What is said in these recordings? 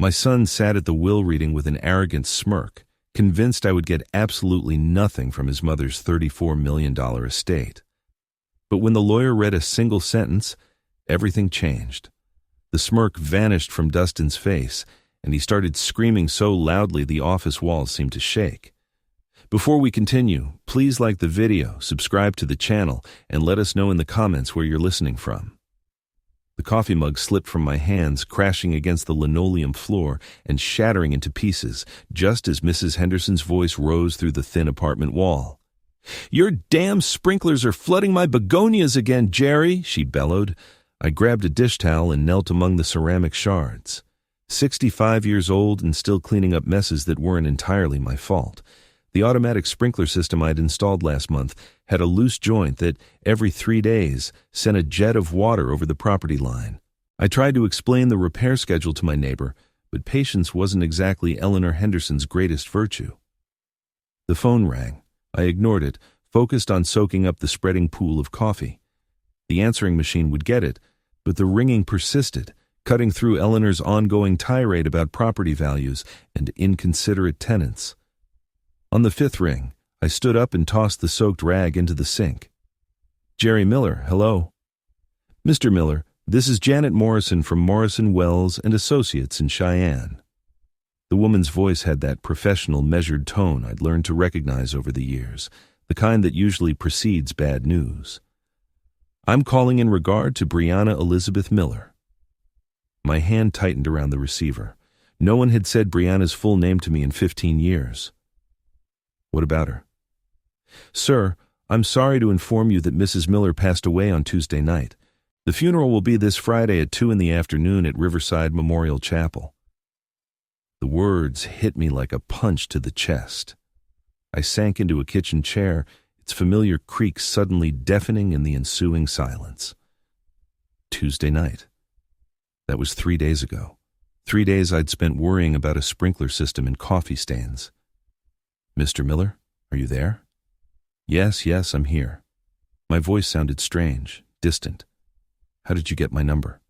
My son sat at the will reading with an arrogant smirk, convinced I would get absolutely nothing from his mother's $34 million estate. But when the lawyer read a single sentence, everything changed. The smirk vanished from Dustin's face, and he started screaming so loudly the office walls seemed to shake. Before we continue, please like the video, subscribe to the channel, and let us know in the comments where you're listening from. The coffee mug slipped from my hands, crashing against the linoleum floor and shattering into pieces, just as Mrs. Henderson's voice rose through the thin apartment wall. "Your damn sprinklers are flooding my begonias again, Jerry," she bellowed. I grabbed a dish towel and knelt among the ceramic shards. 65 years old and still cleaning up messes that weren't entirely my fault. The automatic sprinkler system I'd installed last month had a loose joint that, every 3 days, sent a jet of water over the property line. I tried to explain the repair schedule to my neighbor, but patience wasn't exactly Eleanor Henderson's greatest virtue. The phone rang. I ignored it, focused on soaking up the spreading pool of coffee. The answering machine would get it, but the ringing persisted, cutting through Eleanor's ongoing tirade about property values and inconsiderate tenants. On the 5th ring, I stood up and tossed the soaked rag into the sink. "Jerry Miller, hello." "Mr. Miller, this is Janet Morrison from Morrison, Wells and Associates in Cheyenne." The woman's voice had that professional, measured tone I'd learned to recognize over the years, the kind that usually precedes bad news. "I'm calling in regard to Brianna Elizabeth Miller." My hand tightened around the receiver. No one had said Brianna's full name to me in 15 years. "What about her?" "Sir, I'm sorry to inform you that Mrs. Miller passed away on Tuesday night. The funeral will be this Friday at 2 p.m. at Riverside Memorial Chapel." The words hit me like a punch to the chest. I sank into a kitchen chair, its familiar creak suddenly deafening in the ensuing silence. Tuesday night. That was 3 days ago. 3 days I'd spent worrying about a sprinkler system and coffee stains. "Mr. Miller, are you there?" Yes, I'm here." My voice sounded strange, distant. "How did you get my number?"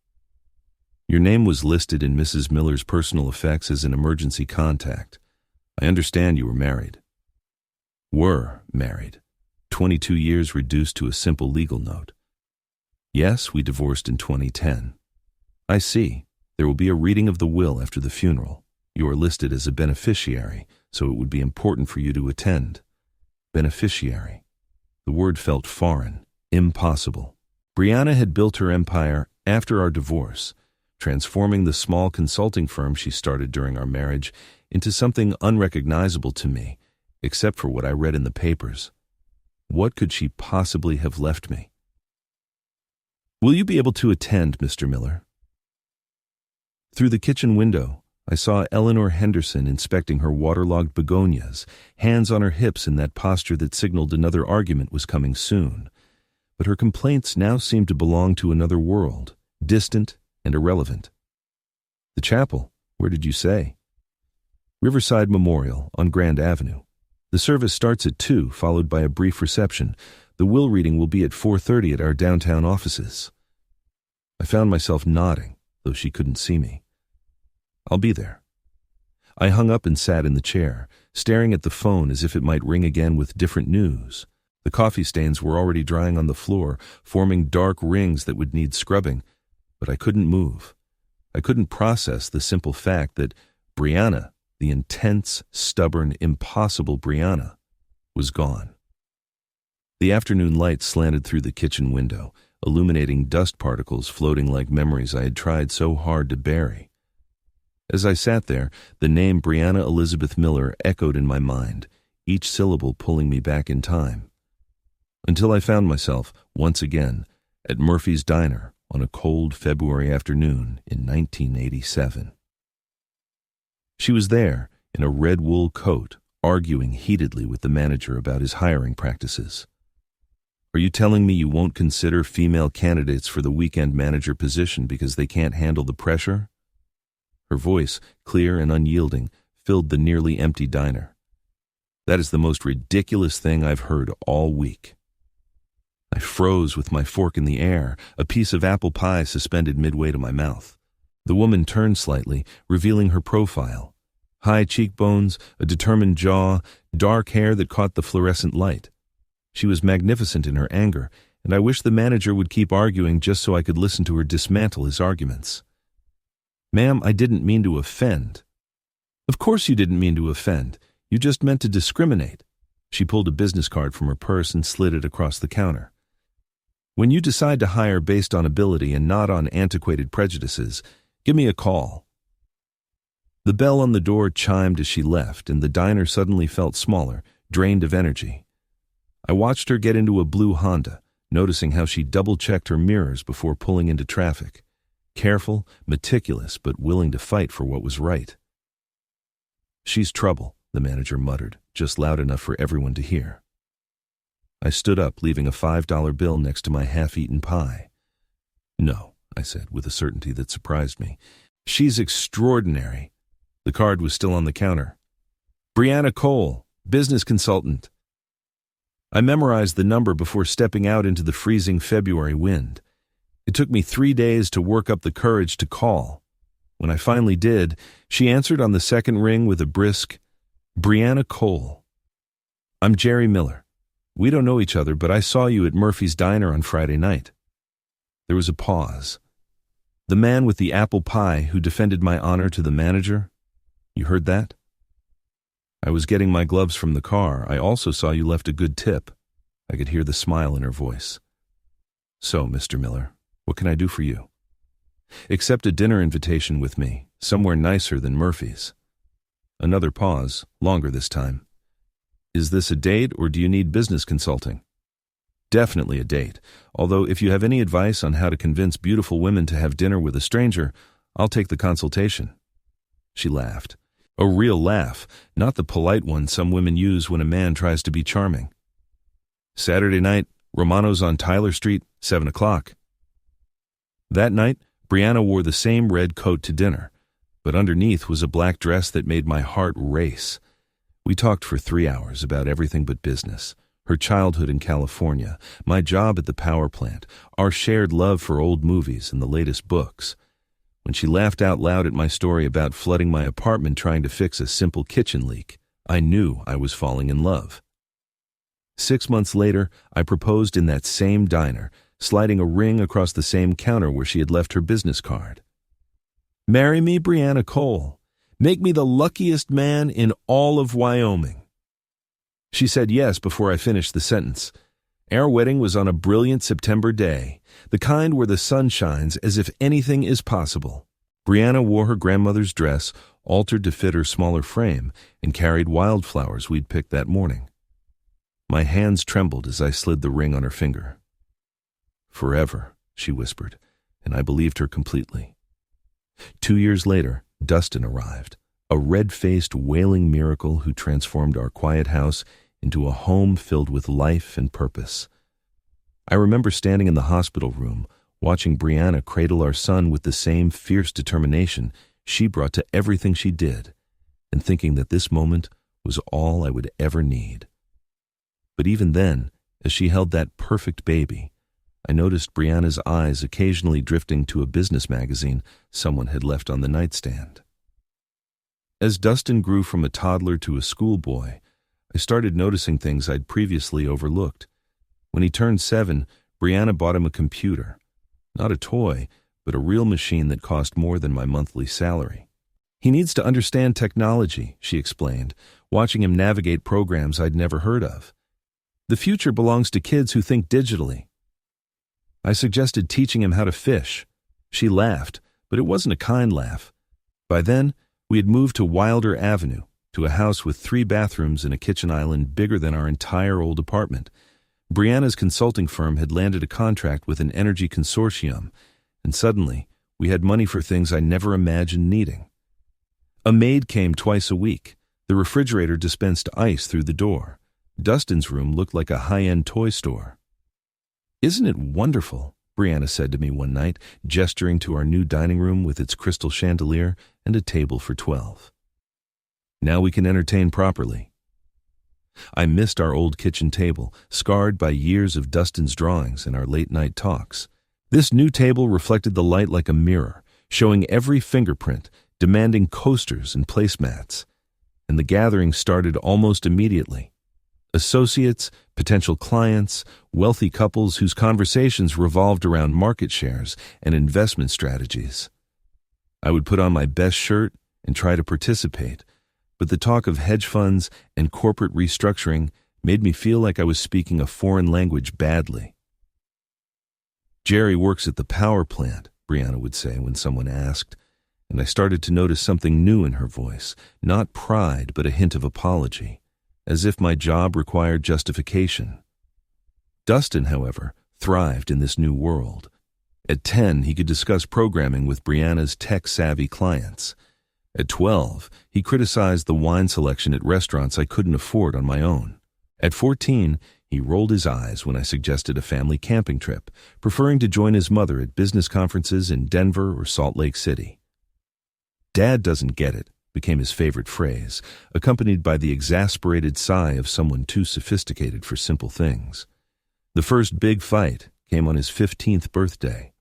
"Your name was listed in Mrs. Miller's personal effects as an emergency contact. I understand you were married." "Were married. 22 years reduced to a simple legal note." "Yes, we divorced in 2010. "I see. There will be a reading of the will after the funeral. You are listed as a beneficiary, so it would be important for you to attend." Beneficiary. The word felt foreign, impossible. Brianna had built her empire after our divorce, transforming the small consulting firm she started during our marriage into something unrecognizable to me, except for what I read in the papers. What could she possibly have left me? "Will you be able to attend, Mr. Miller?" Through the kitchen window, I saw Eleanor Henderson inspecting her waterlogged begonias, hands on her hips in that posture that signaled another argument was coming soon. But her complaints now seemed to belong to another world, distant and irrelevant. "The chapel, where did you say?" "Riverside Memorial on Grand Avenue. The service starts at 2, followed by a brief reception. The will reading will be at 4:30 at our downtown offices." I found myself nodding, though she couldn't see me. "I'll be there." I hung up and sat in the chair, staring at the phone as if it might ring again with different news. The coffee stains were already drying on the floor, forming dark rings that would need scrubbing, but I couldn't move. I couldn't process the simple fact that Brianna, the intense, stubborn, impossible Brianna, was gone. The afternoon light slanted through the kitchen window, illuminating dust particles floating like memories I had tried so hard to bury. As I sat there, the name Brianna Elizabeth Miller echoed in my mind, each syllable pulling me back in time, until I found myself, once again, at Murphy's Diner on a cold February afternoon in 1987. She was there, in a red wool coat, arguing heatedly with the manager about his hiring practices. "Are you telling me you won't consider female candidates for the weekend manager position because they can't handle the pressure?" Her voice, clear and unyielding, filled the nearly empty diner. "That is the most ridiculous thing I've heard all week." I froze with my fork in the air, a piece of apple pie suspended midway to my mouth. The woman turned slightly, revealing her profile. High cheekbones, a determined jaw, dark hair that caught the fluorescent light. She was magnificent in her anger, and I wished the manager would keep arguing just so I could listen to her dismantle his arguments. "Ma'am, I didn't mean to offend." "Of course you didn't mean to offend. You just meant to discriminate." She pulled a business card from her purse and slid it across the counter. "When you decide to hire based on ability and not on antiquated prejudices, give me a call." The bell on the door chimed as she left, and the diner suddenly felt smaller, drained of energy. I watched her get into a blue Honda, noticing how she double-checked her mirrors before pulling into traffic. Careful, meticulous, but willing to fight for what was right. "She's trouble," the manager muttered, just loud enough for everyone to hear. I stood up, leaving a $5 bill next to my half-eaten pie. "No," I said, with a certainty that surprised me. "She's extraordinary." The card was still on the counter. "Brianna Cole, business consultant." I memorized the number before stepping out into the freezing February wind. It took me 3 days to work up the courage to call. When I finally did, she answered on the second ring with a brisk, "Brianna Cole. I'm Jerry Miller. We don't know each other, but I saw you at Murphy's Diner on Friday night." There was a pause. "The man with the apple pie who defended my honor to the manager? You heard that?" "I was getting my gloves from the car. I also saw you left a good tip." I could hear the smile in her voice. "So, Mr. Miller, what can I do for you?" "Accept a dinner invitation with me, somewhere nicer than Murphy's." Another pause, longer this time. "Is this a date or do you need business consulting?" "Definitely a date, although if you have any advice on how to convince beautiful women to have dinner with a stranger, I'll take the consultation." She laughed. A real laugh, not the polite one some women use when a man tries to be charming. "Saturday night, Romano's on Tyler Street, 7 o'clock. That night, Brianna wore the same red coat to dinner, but underneath was a black dress that made my heart race. We talked for 3 hours about everything but business, her childhood in California, my job at the power plant, our shared love for old movies and the latest books. When she laughed out loud at my story about flooding my apartment trying to fix a simple kitchen leak, I knew I was falling in love. 6 months later, I proposed in that same diner, sliding a ring across the same counter where she had left her business card. "Marry me, Brianna Cole. Make me the luckiest man in all of Wyoming." She said yes before I finished the sentence. Our wedding was on a brilliant September day, the kind where the sun shines as if anything is possible. Brianna wore her grandmother's dress, altered to fit her smaller frame, and carried wildflowers we'd picked that morning. My hands trembled as I slid the ring on her finger. "Forever," she whispered, and I believed her completely. 2 years later, Dustin arrived, a red-faced, wailing miracle who transformed our quiet house into a home filled with life and purpose. I remember standing in the hospital room, watching Brianna cradle our son with the same fierce determination she brought to everything she did, and thinking that this moment was all I would ever need. But even then, as she held that perfect baby, I noticed Brianna's eyes occasionally drifting to a business magazine someone had left on the nightstand. As Dustin grew from a toddler to a schoolboy, I started noticing things I'd previously overlooked. When he turned 7, Brianna bought him a computer. Not a toy, but a real machine that cost more than my monthly salary. "He needs to understand technology," she explained, watching him navigate programs I'd never heard of. "The future belongs to kids who think digitally." I suggested teaching him how to fish. She laughed, but it wasn't a kind laugh. By then, we had moved to Wilder Avenue, to a house with 3 bathrooms and a kitchen island bigger than our entire old apartment. Brianna's consulting firm had landed a contract with an energy consortium, and suddenly we had money for things I never imagined needing. A maid came twice a week. The refrigerator dispensed ice through the door. Dustin's room looked like a high-end toy store. "Isn't it wonderful?" Brianna said to me one night, gesturing to our new dining room with its crystal chandelier and a table for 12. "Now we can entertain properly." I missed our old kitchen table, scarred by years of Dustin's drawings and our late-night talks. This new table reflected the light like a mirror, showing every fingerprint, demanding coasters and placemats. And the gathering started almost immediately. Associates, potential clients, wealthy couples whose conversations revolved around market shares and investment strategies. I would put on my best shirt and try to participate, but the talk of hedge funds and corporate restructuring made me feel like I was speaking a foreign language badly. "Jerry works at the power plant," Brianna would say when someone asked, and I started to notice something new in her voice, not pride but a hint of apology, as if my job required justification. Dustin, however, thrived in this new world. At 10, he could discuss programming with Brianna's tech-savvy clients. At 12, he criticized the wine selection at restaurants I couldn't afford on my own. At 14, he rolled his eyes when I suggested a family camping trip, preferring to join his mother at business conferences in Denver or Salt Lake City. "Dad doesn't get it," became his favorite phrase, accompanied by the exasperated sigh of someone too sophisticated for simple things. The first big fight came on his 15th birthday.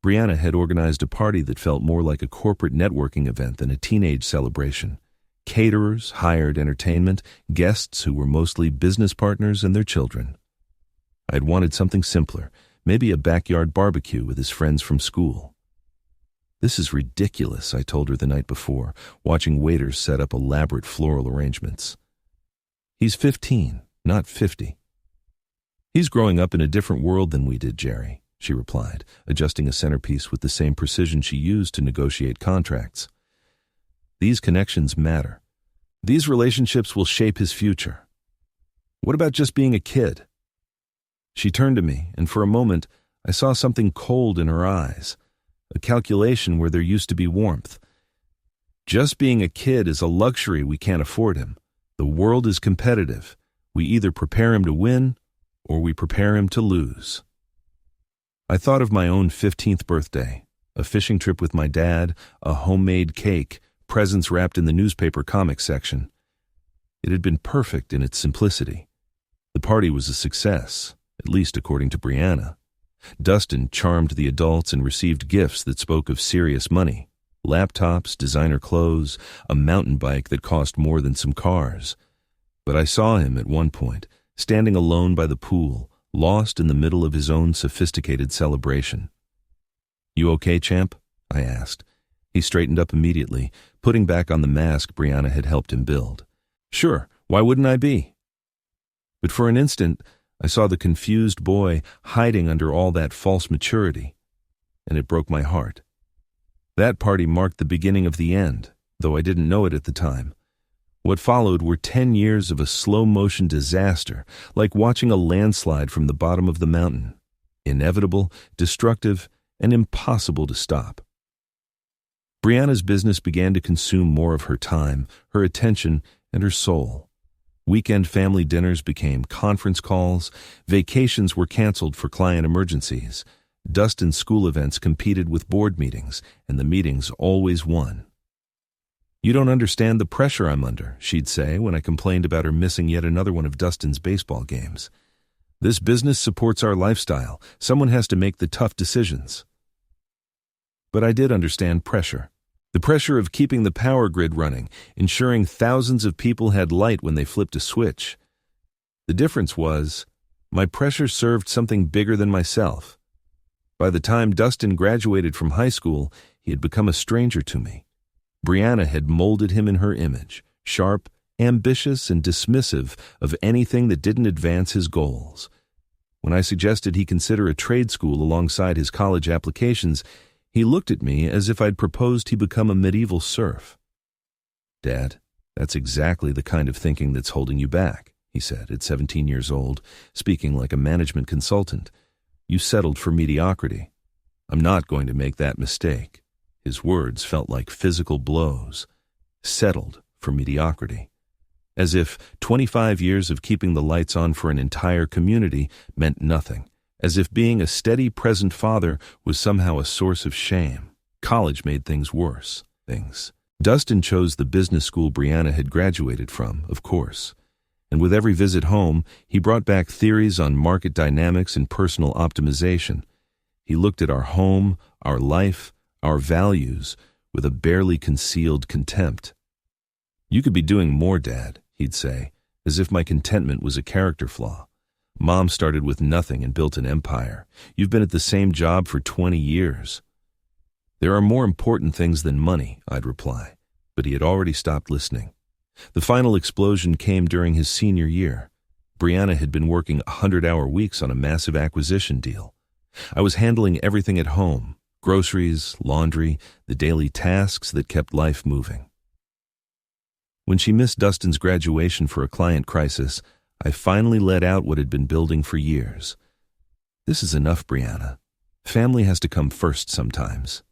Brianna had organized a party that felt more like a corporate networking event than a teenage celebration. Caterers, hired entertainment, guests who were mostly business partners and their children. I had wanted something simpler, maybe a backyard barbecue with his friends from school. "This is ridiculous," I told her the night before, watching waiters set up elaborate floral arrangements. "He's 15, not 50. "He's growing up in a different world than we did, Jerry," she replied, adjusting a centerpiece with the same precision she used to negotiate contracts. "These connections matter. These relationships will shape his future. What about just being a kid?" She turned to me, and for a moment, I saw something cold in her eyes, a calculation where there used to be warmth. "Just being a kid is a luxury we can't afford him. The world is competitive. We either prepare him to win, or we prepare him to lose." I thought of my own 15th birthday, a fishing trip with my dad, a homemade cake, presents wrapped in the newspaper comics section. It had been perfect in its simplicity. The party was a success, at least according to Brianna. Dustin charmed the adults and received gifts that spoke of serious money: laptops, designer clothes, a mountain bike that cost more than some cars. But I saw him at one point, standing alone by the pool, lost in the middle of his own sophisticated celebration. "You okay, champ?" I asked. He straightened up immediately, putting back on the mask Brianna had helped him build. "Sure, why wouldn't I be?" But for an instant, I saw the confused boy hiding under all that false maturity, and it broke my heart. That party marked the beginning of the end, though I didn't know it at the time. What followed were 10 years of a slow-motion disaster, like watching a landslide from the bottom of the mountain. Inevitable, destructive, and impossible to stop. Brianna's business began to consume more of her time, her attention, and her soul. Weekend family dinners became conference calls, vacations were canceled for client emergencies, Dustin's school events competed with board meetings, and the meetings always won. "You don't understand the pressure I'm under," she'd say when I complained about her missing yet another one of Dustin's baseball games. "This business supports our lifestyle. Someone has to make the tough decisions." But I did understand pressure. The pressure of keeping the power grid running, ensuring thousands of people had light when they flipped a switch. The difference was, my pressure served something bigger than myself. By the time Dustin graduated from high school, he had become a stranger to me. Brianna had molded him in her image, sharp, ambitious, and dismissive of anything that didn't advance his goals. When I suggested he consider a trade school alongside his college applications, he looked at me as if I'd proposed he become a medieval serf. "Dad, that's exactly the kind of thinking that's holding you back," he said at 17 years old, speaking like a management consultant. "You settled for mediocrity. I'm not going to make that mistake." His words felt like physical blows. Settled for mediocrity. As if 25 years of keeping the lights on for an entire community meant nothing. As if being a steady present father was somehow a source of shame. College made things worse. Dustin chose the business school Brianna had graduated from, of course. And with every visit home, he brought back theories on market dynamics and personal optimization. He looked at our home, our life, our values, with a barely concealed contempt. "You could be doing more, Dad," he'd say, as if my contentment was a character flaw. "Mom started with nothing and built an empire. You've been at the same job for 20 years. "There are more important things than money," I'd reply, but he had already stopped listening. The final explosion came during his senior year. Brianna had been working 100-hour weeks on a massive acquisition deal. I was handling everything at home: groceries, laundry, the daily tasks that kept life moving. When she missed Dustin's graduation for a client crisis, I finally let out what had been building for years. "This is enough, Brianna. Family has to come first sometimes."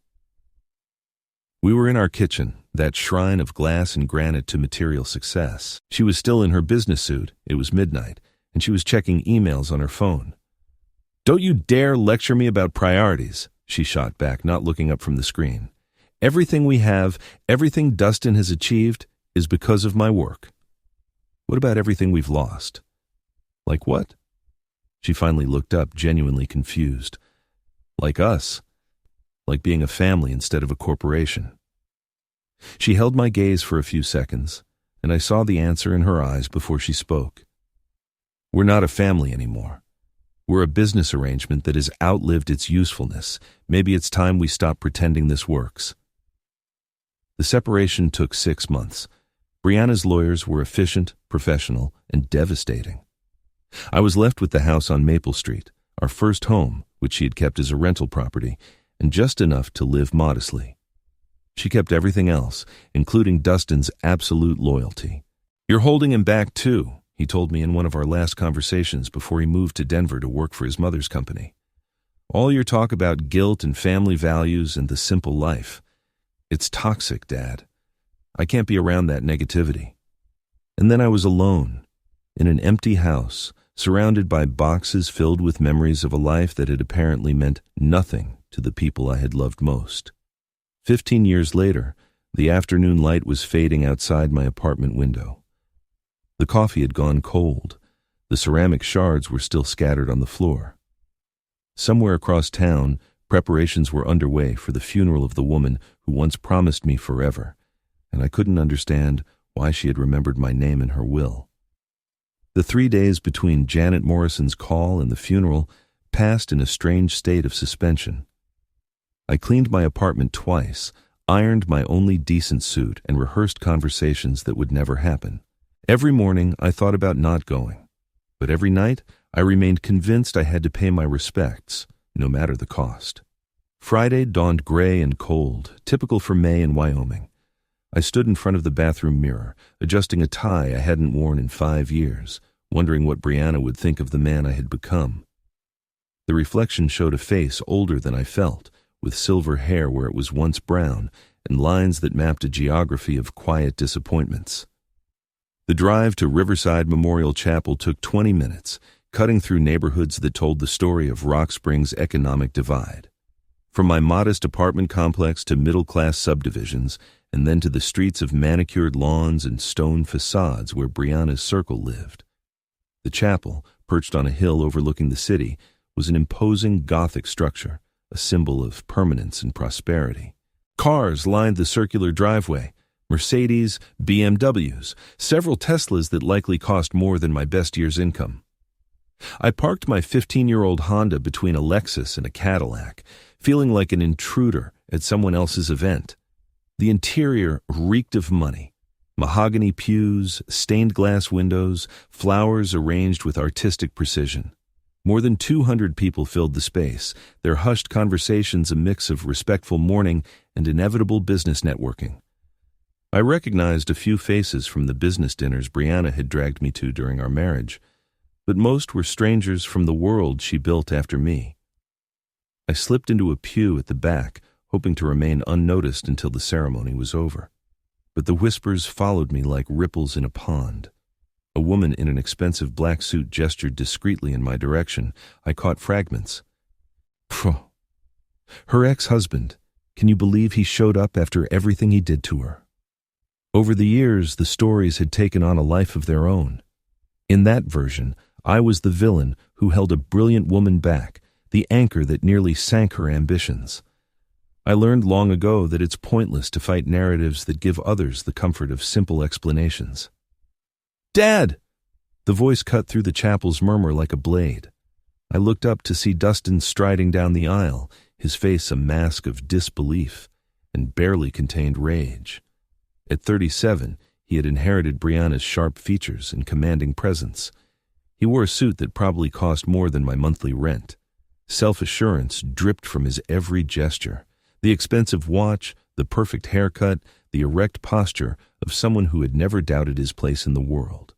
We were in our kitchen, that shrine of glass and granite to material success. She was still in her business suit. It was midnight, and she was checking emails on her phone. "Don't you dare lecture me about priorities," she shot back, not looking up from the screen. "Everything we have, everything Dustin has achieved, is because of my work." "What about everything we've lost?" "Like what?" She finally looked up, genuinely confused. "Like us. Like being a family instead of a corporation." She held my gaze for a few seconds, and I saw the answer in her eyes before she spoke. "We're not a family anymore. We're a business arrangement that has outlived its usefulness. Maybe it's time we stop pretending this works." The separation took 6 months. Brianna's lawyers were efficient, professional, and devastating. I was left with the house on Maple Street, our first home, which she had kept as a rental property, and just enough to live modestly. She kept everything else, including Dustin's absolute loyalty. "You're holding him back too," he told me in one of our last conversations before he moved to Denver to work for his mother's company. "All your talk about guilt and family values and the simple life. It's toxic, Dad. I can't be around that negativity." And then I was alone, in an empty house, surrounded by boxes filled with memories of a life that had apparently meant nothing to the people I had loved most. 15 years later, the afternoon light was fading outside my apartment window. The coffee had gone cold. The ceramic shards were still scattered on the floor. Somewhere across town, preparations were underway for the funeral of the woman who once promised me forever, and I couldn't understand why she had remembered my name in her will. The 3 days between Janet Morrison's call and the funeral passed in a strange state of suspension. I cleaned my apartment twice, ironed my only decent suit, and rehearsed conversations that would never happen. Every morning I thought about not going, but every night I remained convinced I had to pay my respects, no matter the cost. Friday dawned gray and cold, typical for May in Wyoming. I stood in front of the bathroom mirror, adjusting a tie I hadn't worn in 5 years, wondering what Brianna would think of the man I had become. The reflection showed a face older than I felt, with silver hair where it was once brown, and lines that mapped a geography of quiet disappointments. The drive to Riverside Memorial Chapel took 20 minutes, cutting through neighborhoods that told the story of Rock Springs' economic divide. From my modest apartment complex to middle-class subdivisions, and then to the streets of manicured lawns and stone facades where Brianna's circle lived. The chapel, perched on a hill overlooking the city, was an imposing Gothic structure, a symbol of permanence and prosperity. Cars lined the circular driveway: Mercedes, BMWs, several Teslas that likely cost more than my best year's income. I parked my 15-year-old Honda between a Lexus and a Cadillac, feeling like an intruder at someone else's event. The interior reeked of money. Mahogany pews, stained glass windows, flowers arranged with artistic precision. More than 200 people filled the space, their hushed conversations a mix of respectful mourning and inevitable business networking. I recognized a few faces from the business dinners Brianna had dragged me to during our marriage, but most were strangers from the world she built after me. I slipped into a pew at the back, hoping to remain unnoticed until the ceremony was over. But the whispers followed me like ripples in a pond. A woman in an expensive black suit gestured discreetly in my direction. I caught fragments. Phew. Her ex-husband. Can you believe he showed up after everything he did to her? Over the years, the stories had taken on a life of their own. In that version, I was the villain who held a brilliant woman back, the anchor that nearly sank her ambitions. I learned long ago that it's pointless to fight narratives that give others the comfort of simple explanations. "Dad!" The voice cut through the chapel's murmur like a blade. I looked up to see Dustin striding down the aisle, his face a mask of disbelief and barely contained rage. At 37, he had inherited Brianna's sharp features and commanding presence. He wore a suit that probably cost more than my monthly rent. Self-assurance dripped from his every gesture. The expensive watch, the perfect haircut, the erect posture of someone who had never doubted his place in the world.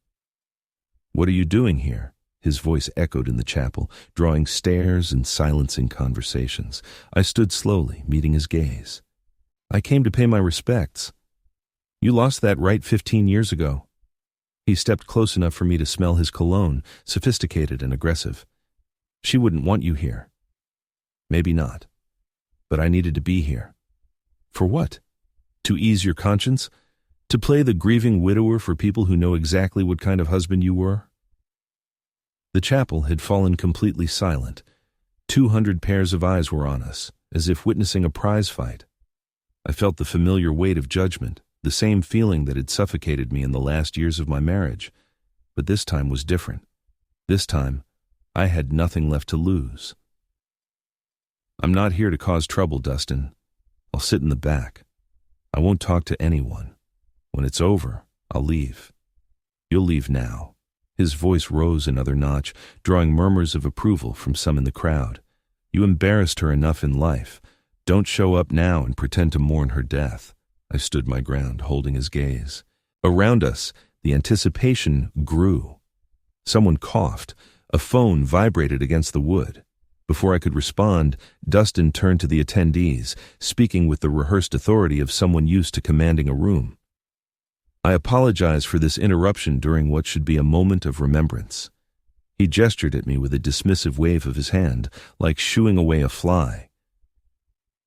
"What are you doing here?" His voice echoed in the chapel, drawing stares and silencing conversations. I stood slowly, meeting his gaze. "I came to pay my respects. You lost that right 15 years ago." He stepped close enough for me to smell his cologne, sophisticated and aggressive. "She wouldn't want you here." "Maybe not. But I needed to be here." "For what? To ease your conscience? To play the grieving widower for people who know exactly what kind of husband you were?" The chapel had fallen completely silent. 200 pairs of eyes were on us, as if witnessing a prize fight. I felt the familiar weight of judgment, the same feeling that had suffocated me in the last years of my marriage. But this time was different. This time, I had nothing left to lose. "I'm not here to cause trouble, Dustin. I'll sit in the back. I won't talk to anyone. When it's over, I'll leave. You'll leave now." His voice rose another notch, drawing murmurs of approval from some in the crowd. "You embarrassed her enough in life. Don't show up now and pretend to mourn her death." I stood my ground, holding his gaze. Around us, the anticipation grew. Someone coughed. A phone vibrated against the wood. Before I could respond, Dustin turned to the attendees, speaking with the rehearsed authority of someone used to commanding a room. "I apologize for this interruption during what should be a moment of remembrance." He gestured at me with a dismissive wave of his hand, like shooing away a fly.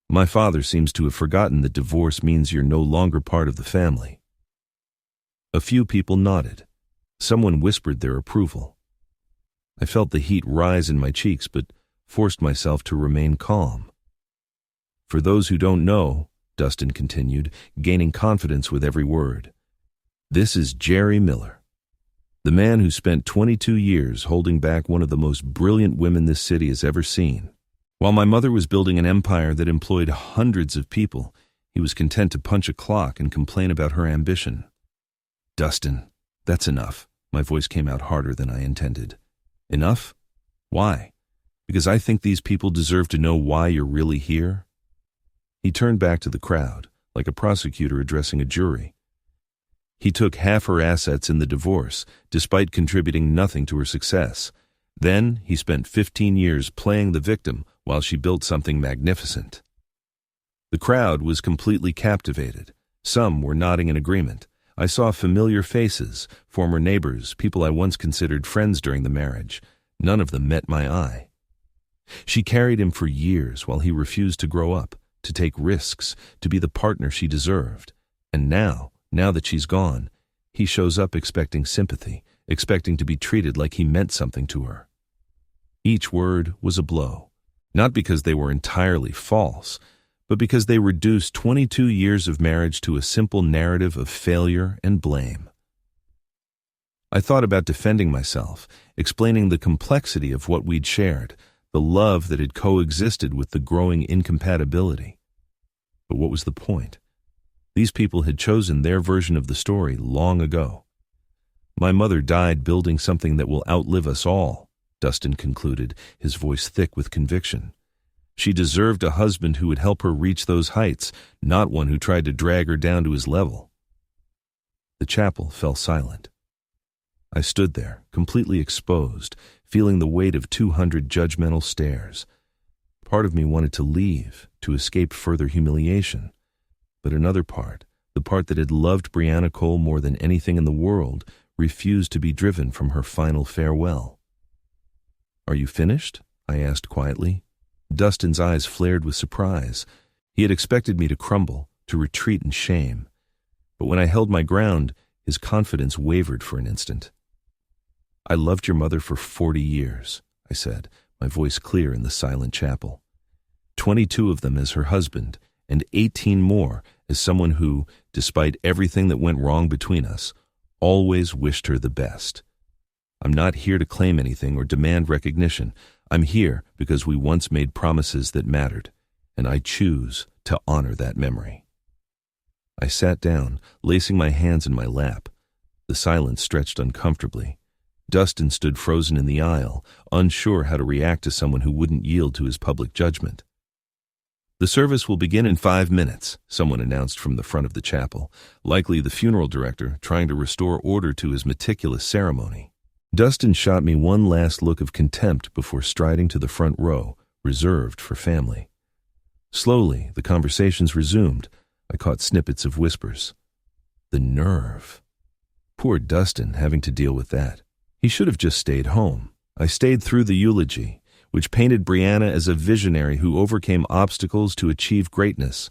"My father seems to have forgotten that divorce means you're no longer part of the family." A few people nodded. Someone whispered their approval. I felt the heat rise in my cheeks, but forced myself to remain calm. "For those who don't know," Dustin continued, gaining confidence with every word, "this is Jerry Miller, the man who spent 22 years holding back one of the most brilliant women this city has ever seen. While my mother was building an empire that employed hundreds of people, he was content to punch a clock and complain about her ambition." "Dustin, that's enough." My voice came out harder than I intended. "Enough? Why? Because I think these people deserve to know why you're really here?" He turned back to the crowd, like a prosecutor addressing a jury. "He took half her assets in the divorce, despite contributing nothing to her success. Then he spent 15 years playing the victim while she built something magnificent." The crowd was completely captivated. Some were nodding in agreement. I saw familiar faces, former neighbors, people I once considered friends during the marriage. None of them met my eye. She carried him for years while he refused to grow up, to take risks, to be the partner she deserved. And now that she's gone, he shows up expecting sympathy, expecting to be treated like he meant something to her. Each word was a blow, not because they were entirely false, but because they reduced 22 years of marriage to a simple narrative of failure and blame. I thought about defending myself, explaining the complexity of what we'd shared, the love that had coexisted with the growing incompatibility. But what was the point? These people had chosen their version of the story long ago. "My mother died building something that will outlive us all," Dustin concluded, his voice thick with conviction. "She deserved a husband who would help her reach those heights, not one who tried to drag her down to his level." The chapel fell silent. I stood there, completely exposed, feeling the weight of 200 judgmental stares. Part of me wanted to leave, to escape further humiliation. But another part, the part that had loved Brianna Cole more than anything in the world, refused to be driven from her final farewell. "Are you finished?" I asked quietly. Dustin's eyes flared with surprise. He had expected me to crumble, to retreat in shame. But when I held my ground, his confidence wavered for an instant. "I loved your mother for 40 years, I said, my voice clear in the silent chapel. 22 of them as her husband, and 18 more as someone who, despite everything that went wrong between us, always wished her the best. I'm not here to claim anything or demand recognition. I'm here because we once made promises that mattered, and I choose to honor that memory. I sat down, lacing my hands in my lap. The silence stretched uncomfortably. Dustin stood frozen in the aisle, unsure how to react to someone who wouldn't yield to his public judgment. "The service will begin in 5 minutes, someone announced from the front of the chapel, likely the funeral director trying to restore order to his meticulous ceremony. Dustin shot me one last look of contempt before striding to the front row, reserved for family. Slowly, the conversations resumed. I caught snippets of whispers. The nerve. Poor Dustin having to deal with that. He should have just stayed home. I stayed through the eulogy, which painted Brianna as a visionary who overcame obstacles to achieve greatness.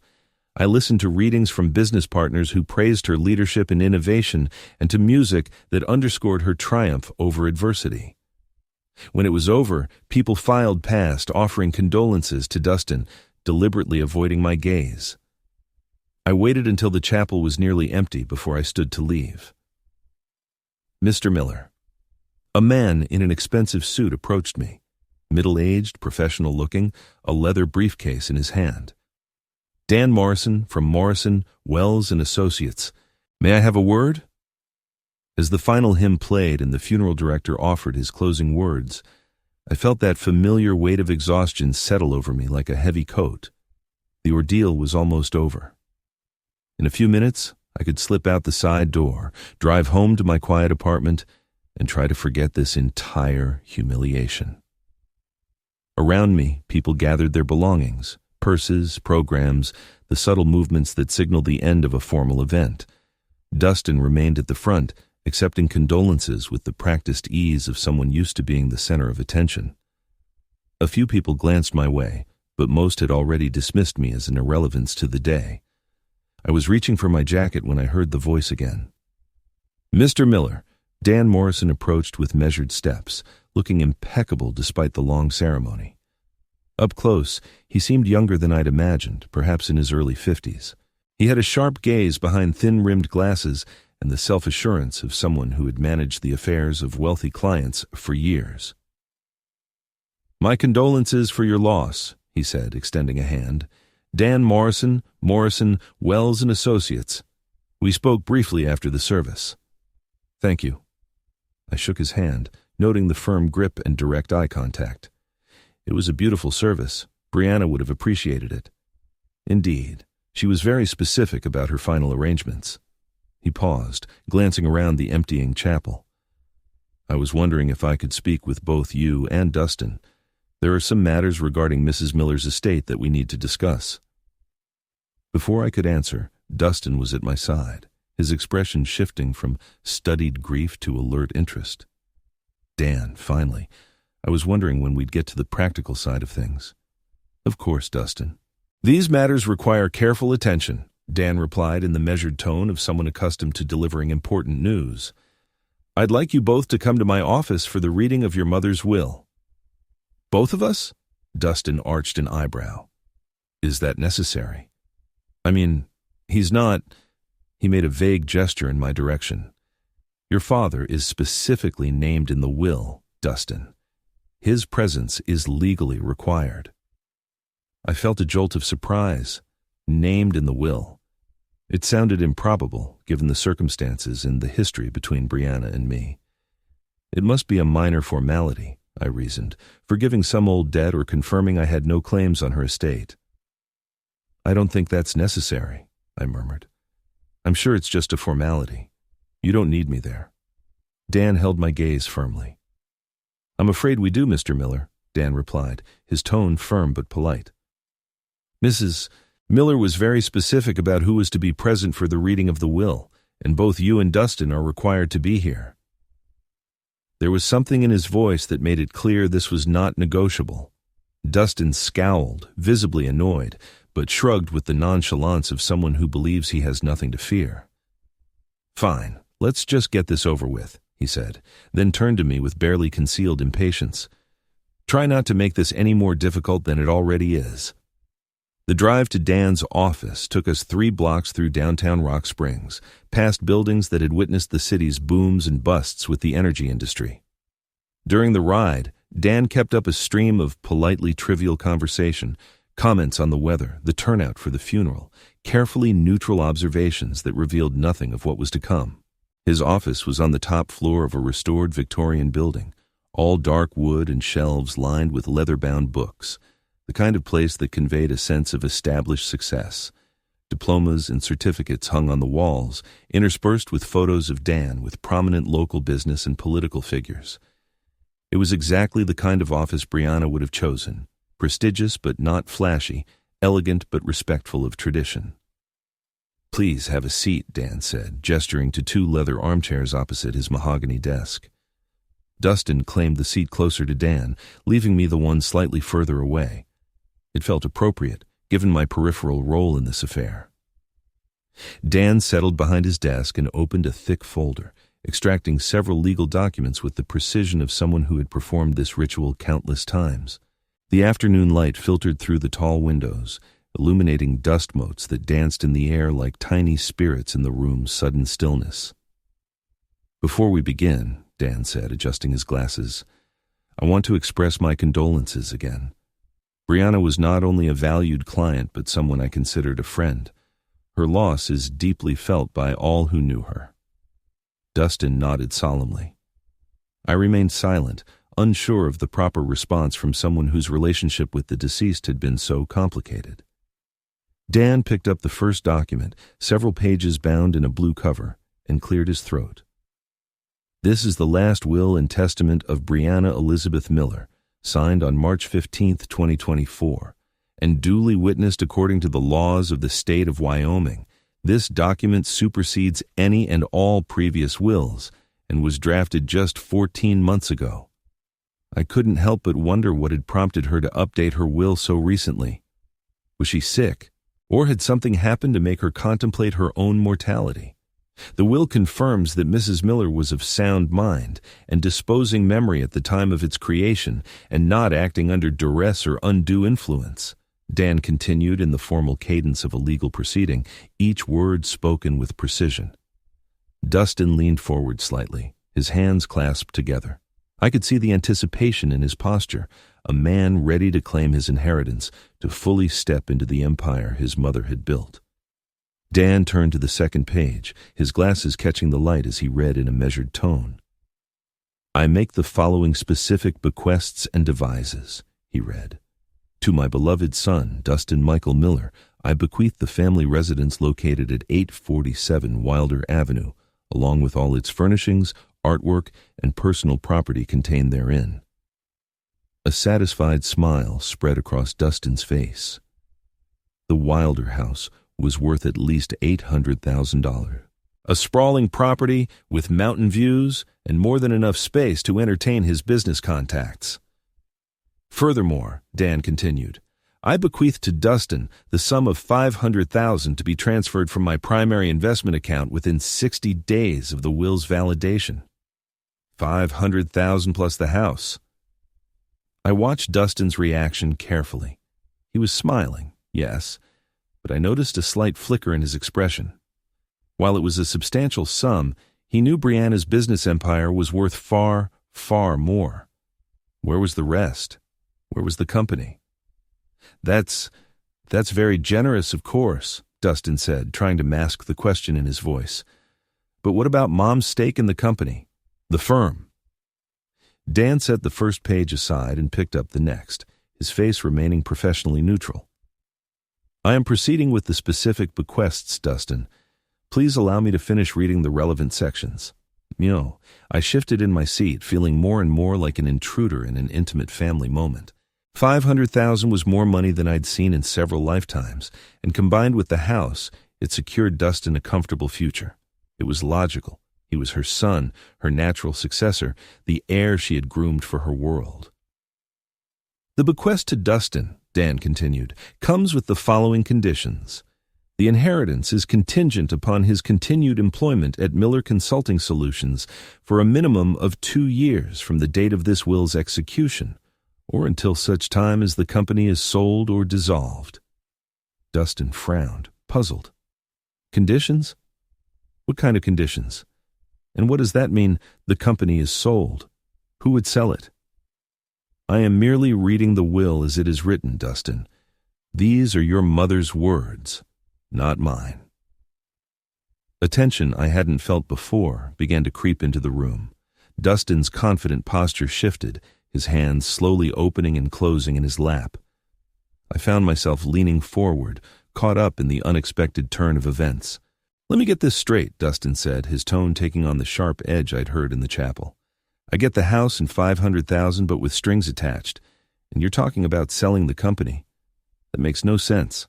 I listened to readings from business partners who praised her leadership and innovation, and to music that underscored her triumph over adversity. When it was over, people filed past, offering condolences to Dustin, deliberately avoiding my gaze. I waited until the chapel was nearly empty before I stood to leave. Mr. Miller. A man in an expensive suit approached me, middle-aged, professional-looking, a leather briefcase in his hand. Dan Morrison from Morrison, Wells & Associates. May I have a word? As the final hymn played and the funeral director offered his closing words, I felt that familiar weight of exhaustion settle over me like a heavy coat. The ordeal was almost over. In a few minutes, I could slip out the side door, drive home to my quiet apartment, and try to forget this entire humiliation. Around me, people gathered their belongings, purses, programs, the subtle movements that signal the end of a formal event. Dustin remained at the front, accepting condolences with the practiced ease of someone used to being the center of attention. A few people glanced my way, but most had already dismissed me as an irrelevance to the day. I was reaching for my jacket when I heard the voice again. Mr. Miller. Dan Morrison approached with measured steps, looking impeccable despite the long ceremony. Up close, he seemed younger than I'd imagined, perhaps in his early 50s. He had a sharp gaze behind thin-rimmed glasses and the self-assurance of someone who had managed the affairs of wealthy clients for years. My condolences for your loss, he said, extending a hand. Dan Morrison, Wells & Associates. We spoke briefly after the service. Thank you. I shook his hand, noting the firm grip and direct eye contact. It was a beautiful service. Brianna would have appreciated it. Indeed, she was very specific about her final arrangements. He paused, glancing around the emptying chapel. I was wondering if I could speak with both you and Dustin. There are some matters regarding Mrs. Miller's estate that we need to discuss. Before I could answer, Dustin was at my side, his expression shifting from studied grief to alert interest. Dan, finally. I was wondering when we'd get to the practical side of things. Of course, Dustin. These matters require careful attention, Dan replied in the measured tone of someone accustomed to delivering important news. I'd like you both to come to my office for the reading of your mother's will. Both of us? Dustin arched an eyebrow. Is that necessary? I mean, he's not... He made a vague gesture in my direction. Your father is specifically named in the will, Dustin. His presence is legally required. I felt a jolt of surprise. Named in the will. It sounded improbable, given the circumstances and the history between Brianna and me. It must be a minor formality, I reasoned, forgiving some old debt or confirming I had no claims on her estate. I don't think that's necessary, I murmured. I'm sure it's just a formality. You don't need me there. Dan held my gaze firmly. I'm afraid we do, Mr. Miller, Dan replied, his tone firm but polite. Mrs. Miller was very specific about who was to be present for the reading of the will, and both you and Dustin are required to be here. There was something in his voice that made it clear this was not negotiable. Dustin scowled, visibly annoyed, but shrugged with the nonchalance of someone who believes he has nothing to fear. Fine, let's just get this over with, he said, then turned to me with barely concealed impatience. Try not to make this any more difficult than it already is. The drive to Dan's office took us 3 blocks through downtown Rock Springs, past buildings that had witnessed the city's booms and busts with the energy industry. During the ride, Dan kept up a stream of politely trivial conversation, comments on the weather, the turnout for the funeral, carefully neutral observations that revealed nothing of what was to come. His office was on the top floor of a restored Victorian building, all dark wood and shelves lined with leather-bound books, the kind of place that conveyed a sense of established success. Diplomas and certificates hung on the walls, interspersed with photos of Dan with prominent local business and political figures. It was exactly the kind of office Brianna would have chosen, prestigious but not flashy, elegant but respectful of tradition. "Please have a seat," Dan said, gesturing to 2 leather armchairs opposite his mahogany desk. Dustin claimed the seat closer to Dan, leaving me the one slightly further away. It felt appropriate, given my peripheral role in this affair. Dan settled behind his desk and opened a thick folder, extracting several legal documents with the precision of someone who had performed this ritual countless times. The afternoon light filtered through the tall windows, illuminating dust motes that danced in the air like tiny spirits in the room's sudden stillness. "Before we begin," Dan said, adjusting his glasses, "I want to express my condolences again. Brianna was not only a valued client but someone I considered a friend. Her loss is deeply felt by all who knew her." Dustin nodded solemnly. I remained silent, unsure of the proper response from someone whose relationship with the deceased had been so complicated. Dan picked up the first document, several pages bound in a blue cover, and cleared his throat. "This is the last will and testament of Brianna Elizabeth Miller, signed on March 15, 2024, and duly witnessed according to the laws of the state of Wyoming. This document supersedes any and all previous wills and was drafted just 14 months ago." I couldn't help but wonder what had prompted her to update her will so recently. Was she sick, or had something happened to make her contemplate her own mortality? The will confirms that Mrs. Miller was of sound mind and disposing memory at the time of its creation and not acting under duress or undue influence. Dan continued in the formal cadence of a legal proceeding, each word spoken with precision. Dustin leaned forward slightly, his hands clasped together. I could see the anticipation in his posture, a man ready to claim his inheritance, to fully step into the empire his mother had built. Dan turned to the second page, his glasses catching the light as he read in a measured tone. "I make the following specific bequests and devises," he read. "To my beloved son, Dustin Michael Miller, I bequeath the family residence located at 847 Wilder Avenue, along with all its furnishings, artwork, and personal property contained therein." A satisfied smile spread across Dustin's face. The Wilder house was worth at least $800,000. A sprawling property with mountain views and more than enough space to entertain his business contacts. "Furthermore," Dan continued, "I bequeath to Dustin the sum of $500,000 to be transferred from my primary investment account within 60 days of the will's validation. $500,000 plus the house." I watched Dustin's reaction carefully. He was smiling, yes, but I noticed a slight flicker in his expression. While it was a substantial sum, he knew Brianna's business empire was worth far, far more. Where was the rest? Where was the company? That's very generous, of course," Dustin said, trying to mask the question in his voice. "But what about Mom's stake in the company, the firm?" Dan set the first page aside and picked up the next, his face remaining professionally neutral. "I am proceeding with the specific bequests, Dustin. Please allow me to finish reading the relevant sections." I shifted in my seat, feeling more and more like an intruder in an intimate family moment. $500,000 was more money than I'd seen in several lifetimes, and combined with the house, it secured Dustin a comfortable future. It was logical. He was her son, her natural successor, the heir she had groomed for her world. "The bequest to Dustin," Dan continued, "comes with the following conditions. The inheritance is contingent upon his continued employment at Miller Consulting Solutions for a minimum of 2 years from the date of this will's execution, or until such time as the company is sold or dissolved." Dustin frowned, puzzled. Conditions? What kind of conditions? And what does that mean, the company is sold? Who would sell it? I am merely reading the will as it is written, Dustin. These are your mother's words, not mine. A tension I hadn't felt before began to creep into the room. Dustin's confident posture shifted, his hands slowly opening and closing in his lap. I found myself leaning forward, caught up in the unexpected turn of events. Let me get this straight, Dustin said, his tone taking on the sharp edge I'd heard in the chapel. I get the house and $500,000, but with strings attached, and you're talking about selling the company. That makes no sense.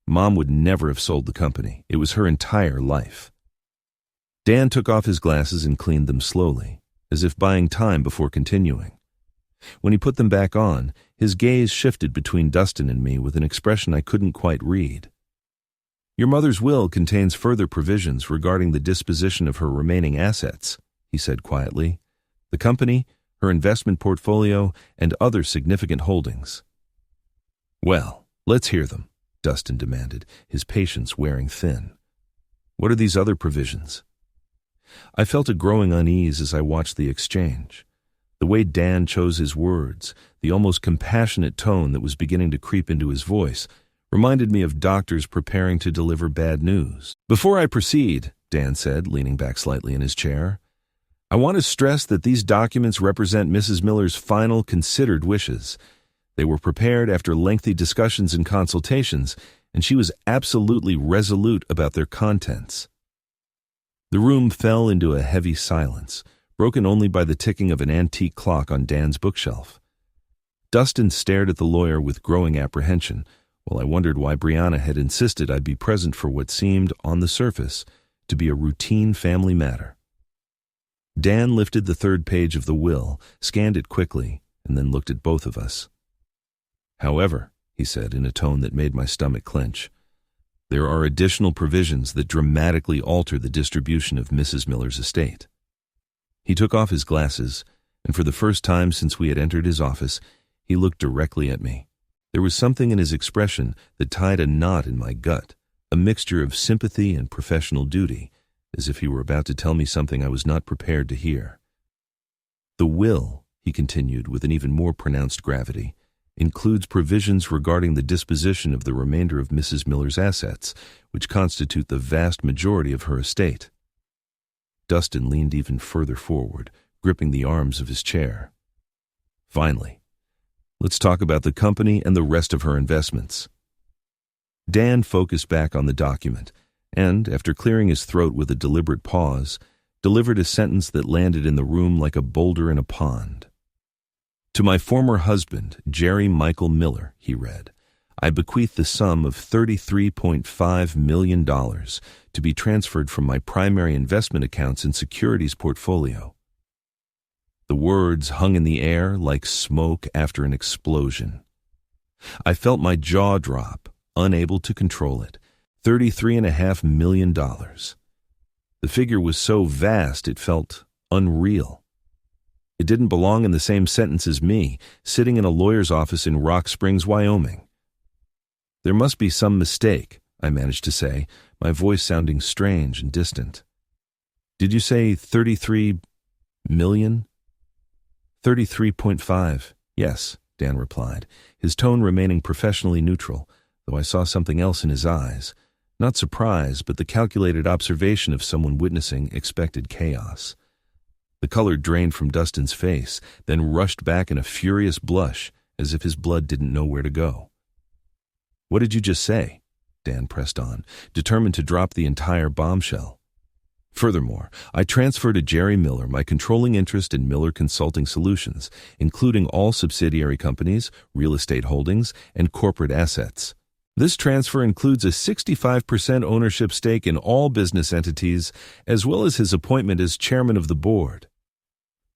Mom would never have sold the company. It was her entire life. Dan took off his glasses and cleaned them slowly, as if buying time before continuing. When he put them back on, his gaze shifted between Dustin and me with an expression I couldn't quite read. Your mother's will contains further provisions regarding the disposition of her remaining assets, he said quietly. The company, her investment portfolio, and other significant holdings. Well, let's hear them, Dustin demanded, his patience wearing thin. What are these other provisions? I felt a growing unease as I watched the exchange. The way Dan chose his words, the almost compassionate tone that was beginning to creep into his voice, reminded me of doctors preparing to deliver bad news. Before I proceed, Dan said, leaning back slightly in his chair, I want to stress that these documents represent Mrs. Miller's final considered wishes. They were prepared after lengthy discussions and consultations, and she was absolutely resolute about their contents. The room fell into a heavy silence, broken only by the ticking of an antique clock on Dan's bookshelf. Dustin stared at the lawyer with growing apprehension, while I wondered why Brianna had insisted I'd be present for what seemed, on the surface, to be a routine family matter. Dan lifted the third page of the will, scanned it quickly, and then looked at both of us. However, he said in a tone that made my stomach clench, there are additional provisions that dramatically alter the distribution of Mrs. Miller's estate. He took off his glasses, and for the first time since we had entered his office, he looked directly at me. There was something in his expression that tied a knot in my gut, a mixture of sympathy and professional duty, as if he were about to tell me something I was not prepared to hear. The will, he continued with an even more pronounced gravity, includes provisions regarding the disposition of the remainder of Mrs. Miller's assets, which constitute the vast majority of her estate. Dustin leaned even further forward, gripping the arms of his chair. Finally, let's talk about the company and the rest of her investments. Dan focused back on the document, and, after clearing his throat with a deliberate pause, delivered a sentence that landed in the room like a boulder in a pond. To my former husband, Jerry Michael Miller, he read, I bequeath the sum of $33.5 million to be transferred from my primary investment accounts and securities portfolio. The words hung in the air like smoke after an explosion. I felt my jaw drop, unable to control it. $33.5 million. The figure was so vast it felt unreal. It didn't belong in the same sentence as me, sitting in a lawyer's office in Rock Springs, Wyoming. There must be some mistake, I managed to say, my voice sounding strange and distant. Did you say 33 million? 33.5, yes, Dan replied, his tone remaining professionally neutral, though I saw something else in his eyes. Not surprise, but the calculated observation of someone witnessing expected chaos. The color drained from Dustin's face, then rushed back in a furious blush, as if his blood didn't know where to go. What did you just say? Dan pressed on, determined to drop the entire bombshell. Furthermore, I transferred to Jerry Miller my controlling interest in Miller Consulting Solutions, including all subsidiary companies, real estate holdings, and corporate assets. This transfer includes a 65% ownership stake in all business entities, as well as his appointment as chairman of the board.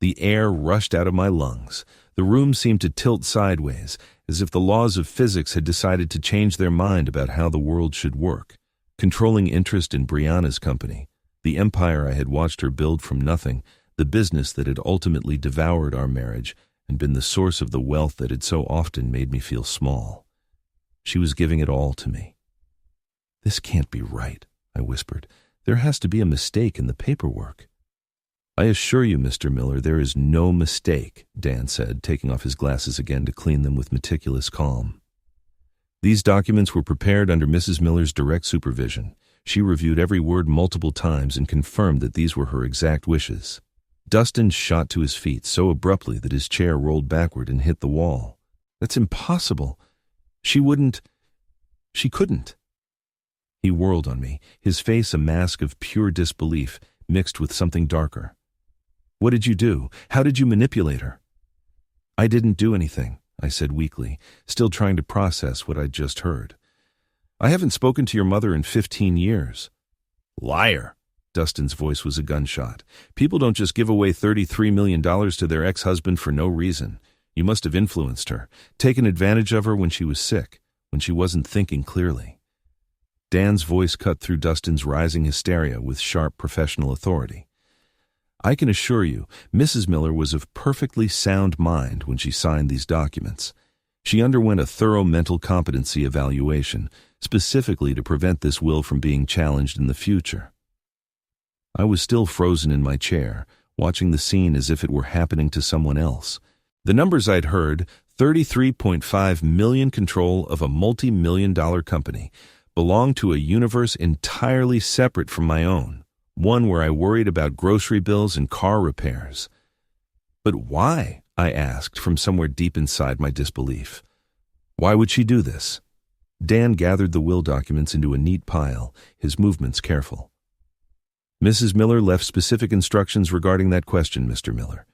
The air rushed out of my lungs. The room seemed to tilt sideways, as if the laws of physics had decided to change their mind about how the world should work. Controlling interest in Brianna's company, the empire I had watched her build from nothing, the business that had ultimately devoured our marriage and been the source of the wealth that had so often made me feel small. She was giving it all to me. "This can't be right," I whispered. "There has to be a mistake in the paperwork." "I assure you, Mr. Miller, there is no mistake," Dan said, taking off his glasses again to clean them with meticulous calm. "These documents were prepared under Mrs. Miller's direct supervision. She reviewed every word multiple times and confirmed that these were her exact wishes." Dustin shot to his feet so abruptly that his chair rolled backward and hit the wall. "That's impossible. She couldn't." He whirled on me, his face a mask of pure disbelief mixed with something darker. "What did you do? How did you manipulate her?" "I didn't do anything," I said weakly, still trying to process what I'd just heard. "I haven't spoken to your mother in 15 years. "Liar!" Dustin's voice was a gunshot. "People don't just give away $33 million to their ex-husband for no reason. You must have influenced her, taken advantage of her when she was sick, when she wasn't thinking clearly." Dan's voice cut through Dustin's rising hysteria with sharp professional authority. "I can assure you, Mrs. Miller was of perfectly sound mind when she signed these documents. She underwent a thorough mental competency evaluation, specifically to prevent this will from being challenged in the future." I was still frozen in my chair, watching the scene as if it were happening to someone else. The numbers I'd heard, 33.5 million control of a multi-million-dollar company, belonged to a universe entirely separate from my own, one where I worried about grocery bills and car repairs. "But why?" I asked from somewhere deep inside my disbelief. "Why would she do this?" Dan gathered the will documents into a neat pile, his movements careful. "Mrs. Miller left specific instructions regarding that question, Mr. Miller.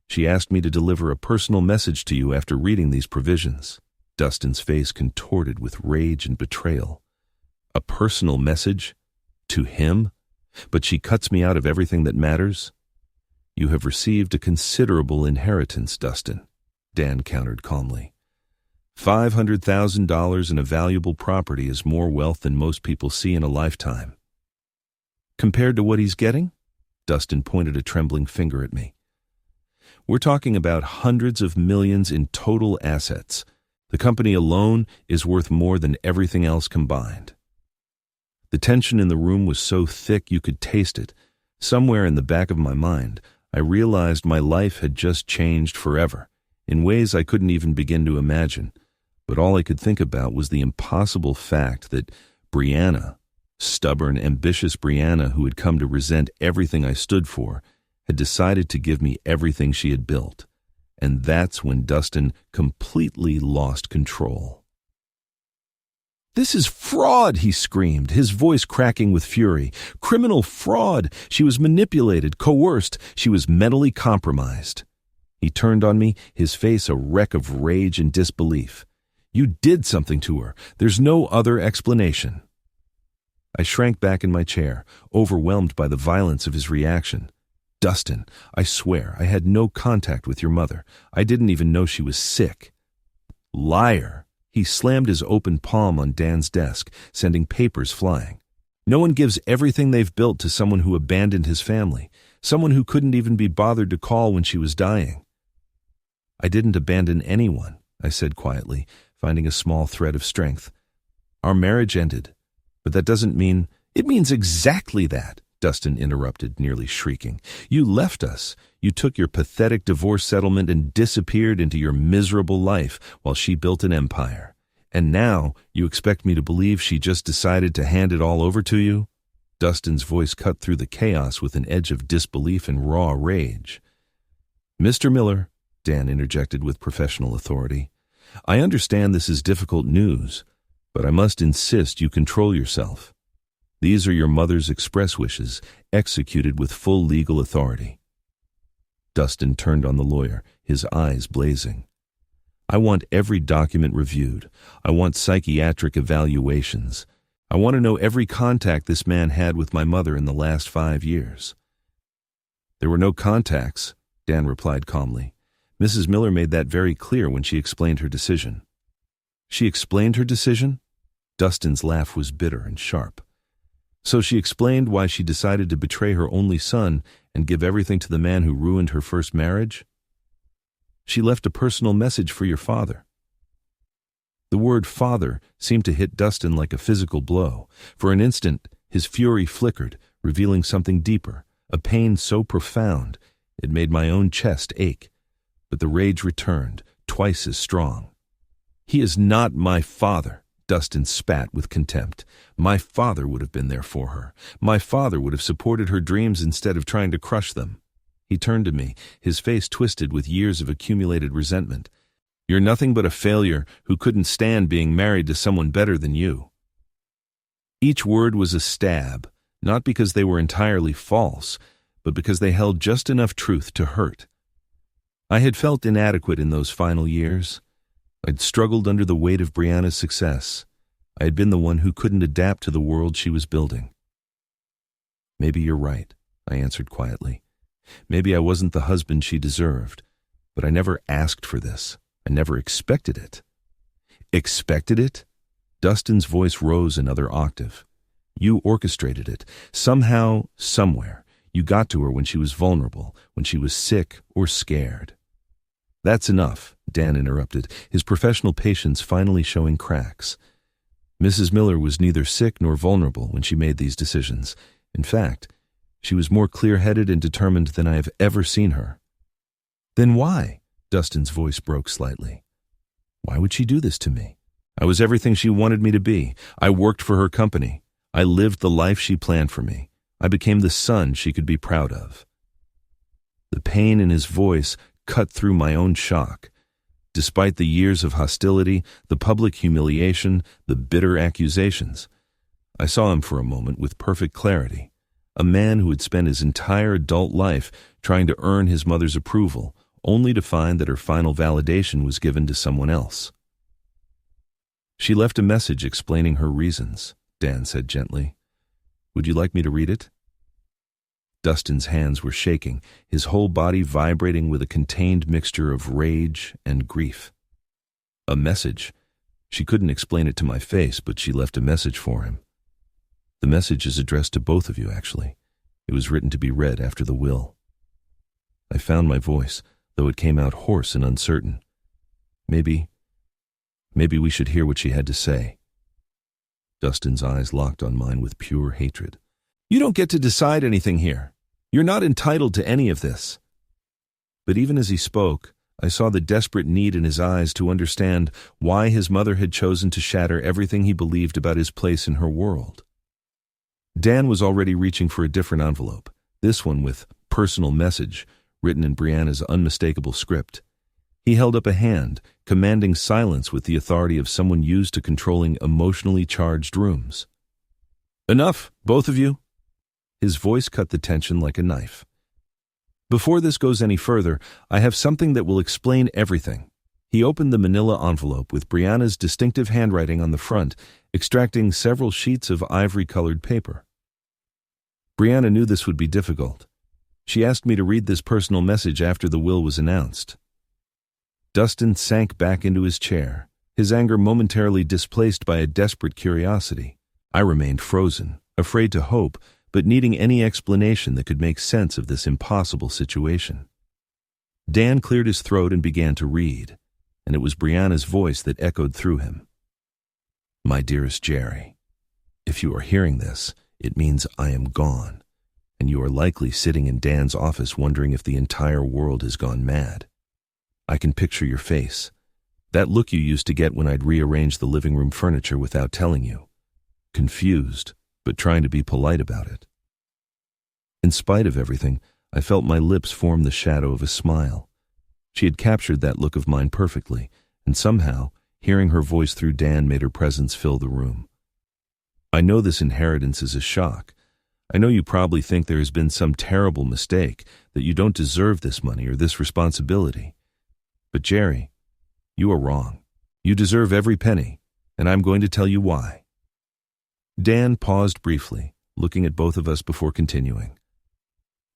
She asked me to deliver a personal message to you after reading these provisions." Dustin's face contorted with rage and betrayal. "A personal message? To him? But she cuts me out of everything that matters?" "You have received a considerable inheritance, Dustin," Dan countered calmly. $500,000 in a valuable property is more wealth than most people see in a lifetime." "Compared to what he's getting?" Dustin pointed a trembling finger at me. "We're talking about hundreds of millions in total assets. The company alone is worth more than everything else combined." The tension in the room was so thick you could taste it. Somewhere in the back of my mind, I realized my life had just changed forever, in ways I couldn't even begin to imagine. But all I could think about was the impossible fact that Brianna, stubborn, ambitious Brianna who had come to resent everything I stood for, had decided to give me everything she had built. And that's when Dustin completely lost control. "This is fraud," he screamed, his voice cracking with fury. "Criminal fraud. She was manipulated, coerced. She was mentally compromised." He turned on me, his face a wreck of rage and disbelief. "You did something to her. There's no other explanation." I shrank back in my chair, overwhelmed by the violence of his reaction. "Dustin, I swear I had no contact with your mother. I didn't even know she was sick." "Liar!" He slammed his open palm on Dan's desk, sending papers flying. "No one gives everything they've built to someone who abandoned his family, someone who couldn't even be bothered to call when she was dying." "I didn't abandon anyone," I said quietly, finding a small thread of strength. "Our marriage ended, but that doesn't mean—" "It means exactly that," Dustin interrupted, nearly shrieking. "You left us. You took your pathetic divorce settlement and disappeared into your miserable life while she built an empire. And now you expect me to believe she just decided to hand it all over to you?" Dustin's voice cut through the chaos with an edge of disbelief and raw rage. "Mr. Miller," Dan interjected with professional authority, "I understand this is difficult news, but I must insist you control yourself. These are your mother's express wishes, executed with full legal authority." Dustin turned on the lawyer, his eyes blazing. "I want every document reviewed. I want psychiatric evaluations. I want to know every contact this man had with my mother in the last 5 years." "There were no contacts," Dan replied calmly. "Mrs. Miller made that very clear when she explained her decision." "She explained her decision?" Dustin's laugh was bitter and sharp. "So she explained why she decided to betray her only son and give everything to the man who ruined her first marriage?" "She left a personal message for your father." The word father seemed to hit Dustin like a physical blow. For an instant, his fury flickered, revealing something deeper, a pain so profound it made my own chest ache. But the rage returned, twice as strong. "He is not my father," Dustin spat with contempt. "My father would have been there for her. My father would have supported her dreams instead of trying to crush them." He turned to me, his face twisted with years of accumulated resentment. "You're nothing but a failure who couldn't stand being married to someone better than you." Each word was a stab, not because they were entirely false, but because they held just enough truth to hurt. I had felt inadequate in those final years. I'd struggled under the weight of Brianna's success. I had been the one who couldn't adapt to the world she was building. "Maybe you're right," I answered quietly. "Maybe I wasn't the husband she deserved, but I never asked for this. I never expected it." "Expected it?" Dustin's voice rose another octave. "You orchestrated it. Somehow, somewhere, you got to her when she was vulnerable, when she was sick or scared." "That's enough," Dan interrupted, his professional patience finally showing cracks. "Mrs. Miller was neither sick nor vulnerable when she made these decisions. In fact, she was more clear-headed and determined than I have ever seen her." "Then why?" Dustin's voice broke slightly. "Why would she do this to me? I was everything she wanted me to be. I worked for her company. I lived the life she planned for me. I became the son she could be proud of." The pain in his voice cut through my own shock. Despite the years of hostility, the public humiliation, the bitter accusations, I saw him for a moment with perfect clarity. A man who had spent his entire adult life trying to earn his mother's approval, only to find that her final validation was given to someone else. "She left a message explaining her reasons," Dan said gently. "Would you like me to read it?" Dustin's hands were shaking, his whole body vibrating with a contained mixture of rage and grief. "A message?" She couldn't explain it to my face, but she left a message for him. "The message is addressed to both of you, actually. It was written to be read after the will." I found my voice, though it came out hoarse and uncertain. Maybe we should hear what she had to say." Dustin's eyes locked on mine with pure hatred. "You don't get to decide anything here. You're not entitled to any of this." But even as he spoke, I saw the desperate need in his eyes to understand why his mother had chosen to shatter everything he believed about his place in her world. Dan was already reaching for a different envelope, this one with "personal message," written in Brianna's unmistakable script. He held up a hand, commanding silence with the authority of someone used to controlling emotionally charged rooms. "Enough, both of you." His voice cut the tension like a knife. "Before this goes any further, I have something that will explain everything." He opened the manila envelope with Brianna's distinctive handwriting on the front, extracting several sheets of ivory-colored paper. Brianna knew this would be difficult. She asked me to read this personal message after the will was announced. Dustin sank back into his chair, his anger momentarily displaced by a desperate curiosity. I remained frozen, afraid to hope, but needing any explanation that could make sense of this impossible situation. Dan cleared his throat and began to read, and it was Brianna's voice that echoed through him. "My dearest Jerry, if you are hearing this, it means I am gone, and you are likely sitting in Dan's office wondering if the entire world has gone mad. I can picture your face, that look you used to get when I'd rearrange the living room furniture without telling you. Confused, but trying to be polite about it." In spite of everything, I felt my lips form the shadow of a smile. She had captured that look of mine perfectly, and somehow, hearing her voice through Dan made her presence fill the room. "I know this inheritance is a shock. I know you probably think there has been some terrible mistake, that you don't deserve this money or this responsibility. But Jerry, you are wrong. You deserve every penny, and I'm going to tell you why." Dan paused briefly, looking at both of us before continuing.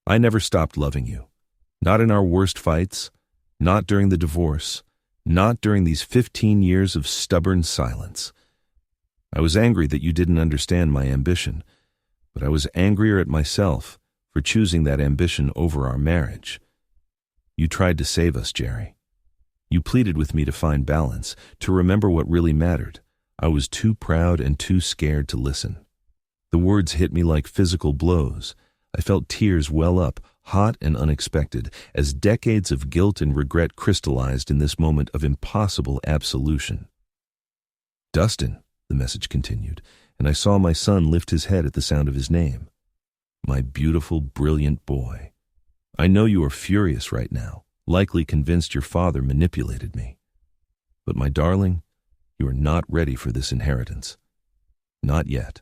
"I never stopped loving you. Not in our worst fights, not during the divorce, not during these 15 years of stubborn silence. I was angry that you didn't understand my ambition, but I was angrier at myself for choosing that ambition over our marriage. You tried to save us, Jerry. You pleaded with me to find balance, to remember what really mattered. I was too proud and too scared to listen. The words hit me like physical blows. I felt tears well up, hot and unexpected, as decades of guilt and regret crystallized in this moment of impossible absolution. "Dustin," the message continued, and I saw my son lift his head at the sound of his name. "My beautiful, brilliant boy. I know you are furious right now, likely convinced your father manipulated me. But my darling, you are not ready for this inheritance. Not yet.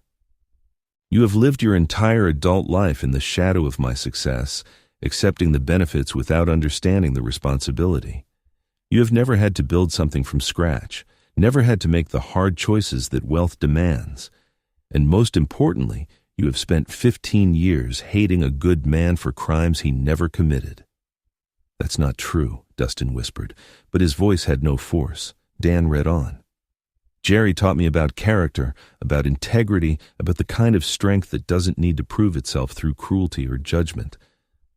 You have lived your entire adult life in the shadow of my success, accepting the benefits without understanding the responsibility. You have never had to build something from scratch, never had to make the hard choices that wealth demands. And most importantly, you have spent 15 years hating a good man for crimes he never committed." "That's not true," Dustin whispered, but his voice had no force. Dan read on. "Jerry taught me about character, about integrity, about the kind of strength that doesn't need to prove itself through cruelty or judgment.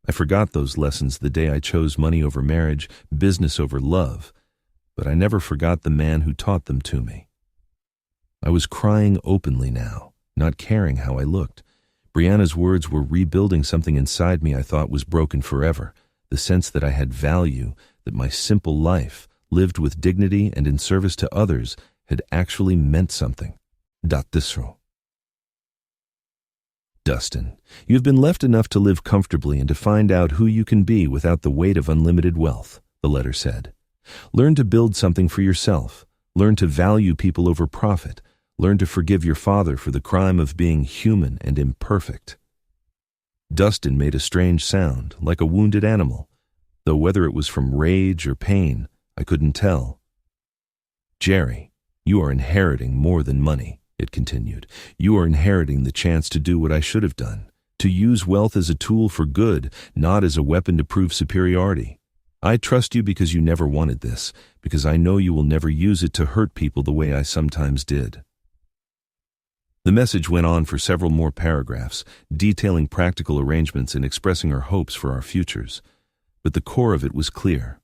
I forgot those lessons the day I chose money over marriage, business over love, but I never forgot the man who taught them to me." I was crying openly now, not caring how I looked. Brianna's words were rebuilding something inside me I thought was broken forever, the sense that I had value, that my simple life, lived with dignity and in service to others, had actually meant something. Dattisro. "Dustin, you have been left enough to live comfortably and to find out who you can be without the weight of unlimited wealth," the letter said. "Learn to build something for yourself. Learn to value people over profit. Learn to forgive your father for the crime of being human and imperfect." Dustin made a strange sound, like a wounded animal, though whether it was from rage or pain, I couldn't tell. "Jerry, you are inheriting more than money," it continued. "You are inheriting the chance to do what I should have done, to use wealth as a tool for good, not as a weapon to prove superiority. I trust you because you never wanted this, because I know you will never use it to hurt people the way I sometimes did." The message went on for several more paragraphs, detailing practical arrangements and expressing her hopes for our futures. But the core of it was clear.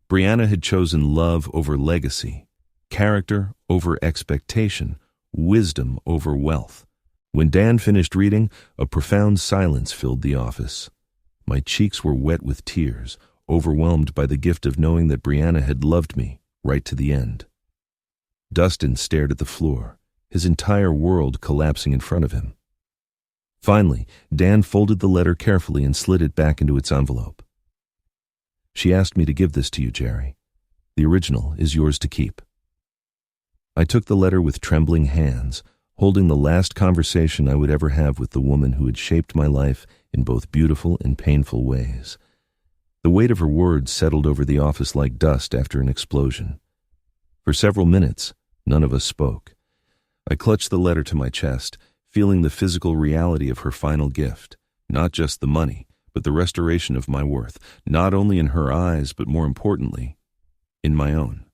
Brianna had chosen love over legacy, character over expectation, wisdom over wealth. When Dan finished reading, a profound silence filled the office. My cheeks were wet with tears, overwhelmed by the gift of knowing that Brianna had loved me right to the end. Dustin stared at the floor, his entire world collapsing in front of him. Finally, Dan folded the letter carefully and slid it back into its envelope. "She asked me to give this to you, Jerry. The original is yours to keep." I took the letter with trembling hands, holding the last conversation I would ever have with the woman who had shaped my life in both beautiful and painful ways. The weight of her words settled over the office like dust after an explosion. For several minutes, none of us spoke. I clutched the letter to my chest, feeling the physical reality of her final gift, not just the money, but the restoration of my worth, not only in her eyes, but more importantly, in my own.